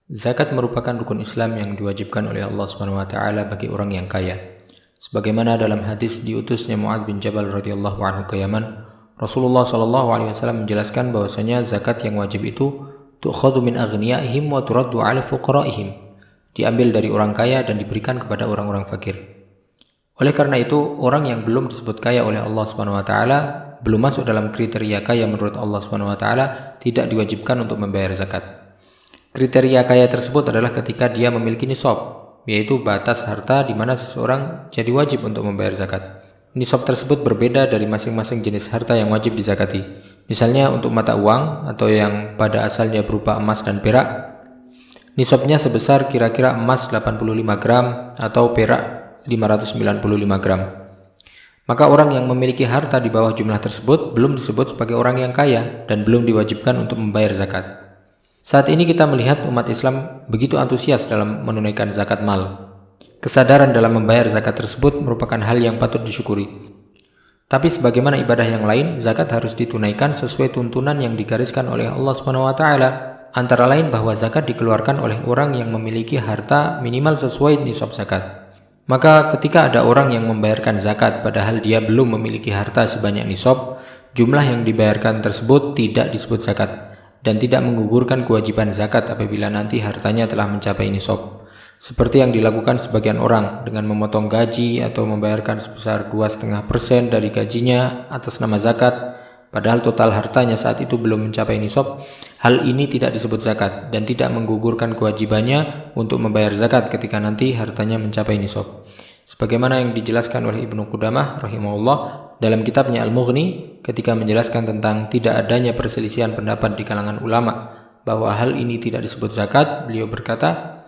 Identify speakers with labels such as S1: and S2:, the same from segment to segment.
S1: Zakat merupakan rukun Islam yang diwajibkan oleh Allah SWT bagi orang yang kaya. Sebagaimana dalam hadis diutusnya Mu'adz bin Jabal radhiyallahu anhu ke Yaman, Rasulullah SAW menjelaskan bahwasanya zakat yang wajib itu tu'khadhu min aghniyaihim wa turaddu 'ala fuqaraihim, diambil dari orang kaya dan diberikan kepada orang-orang fakir. Oleh karena itu, orang yang belum disebut kaya oleh Allah SWT, belum masuk dalam kriteria kaya menurut Allah SWT, tidak diwajibkan untuk membayar zakat. Kriteria kaya tersebut adalah ketika dia memiliki nisab, yaitu batas harta di mana seseorang jadi wajib untuk membayar zakat. Nisab tersebut berbeda dari masing-masing jenis harta yang wajib dizakati. Misalnya untuk mata uang atau yang pada asalnya berupa emas dan perak, nisabnya sebesar kira-kira emas 85 gram atau perak 595 gram. Maka orang yang memiliki harta di bawah jumlah tersebut belum disebut sebagai orang yang kaya dan belum diwajibkan untuk membayar zakat. Saat ini kita melihat umat Islam begitu antusias dalam menunaikan zakat mal. Kesadaran dalam membayar zakat tersebut merupakan hal yang patut disyukuri. Tapi sebagaimana ibadah yang lain, zakat harus ditunaikan sesuai tuntunan yang digariskan oleh Allah SWT. Antara lain bahwa zakat dikeluarkan oleh orang yang memiliki harta minimal sesuai nisab zakat. Maka ketika ada orang yang membayarkan zakat padahal dia belum memiliki harta sebanyak nisab, jumlah yang dibayarkan tersebut tidak disebut zakat dan tidak menggugurkan kewajiban zakat apabila nanti hartanya telah mencapai nisab. Seperti yang dilakukan sebagian orang dengan memotong gaji atau membayarkan sebesar 2,5% dari gajinya atas nama zakat, padahal total hartanya saat itu belum mencapai nisab. Hal ini tidak disebut zakat dan tidak menggugurkan kewajibannya untuk membayar zakat ketika nanti hartanya mencapai nisab. Sebagaimana yang dijelaskan oleh Ibnu Qudamah rahimahullah dalam kitabnya Al-Mughni ketika menjelaskan tentang tidak adanya perselisihan pendapat di kalangan ulama bahwa hal ini tidak disebut zakat, beliau berkata,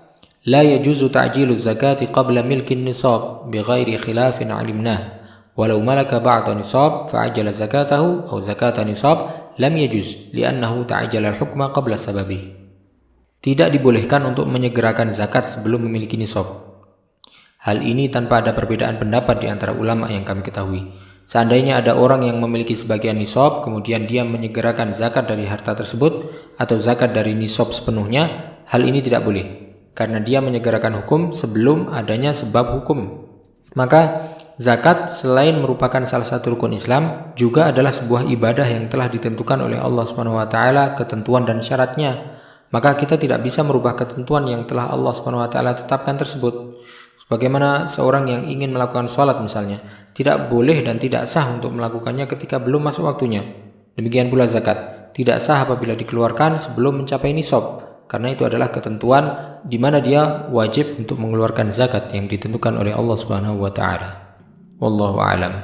S1: "La yajuzu ta'jilu zakati qabla milkin nisab bighairi khilafin 'alimnah, walau malaka ba'da nisab fa'ajjala zakatahu aw zakata nisab lam yajuz li'annahu ta'ajjala al-hukma qabla sababih." Tidak dibolehkan untuk menyegerakan zakat sebelum memiliki nisab. Hal ini tanpa ada perbedaan pendapat di antara ulama yang kami ketahui. Seandainya ada orang yang memiliki sebagian nisab, kemudian dia menyegerakan zakat dari harta tersebut atau zakat dari nisab sepenuhnya, hal ini tidak boleh, karena dia menyegerakan hukum sebelum adanya sebab hukum. Maka zakat selain merupakan salah satu rukun Islam, juga adalah sebuah ibadah yang telah ditentukan oleh Allah SWT ketentuan dan syaratnya. Maka kita tidak bisa merubah ketentuan yang telah Allah SWT tetapkan tersebut. Sebagaimana seorang yang ingin melakukan sholat misalnya, tidak boleh dan tidak sah untuk melakukannya ketika belum masuk waktunya. Demikian pula zakat, tidak sah apabila dikeluarkan sebelum mencapai nisab, karena itu adalah ketentuan di mana dia wajib untuk mengeluarkan zakat yang ditentukan oleh Allah SWT. Wallahu a'lam.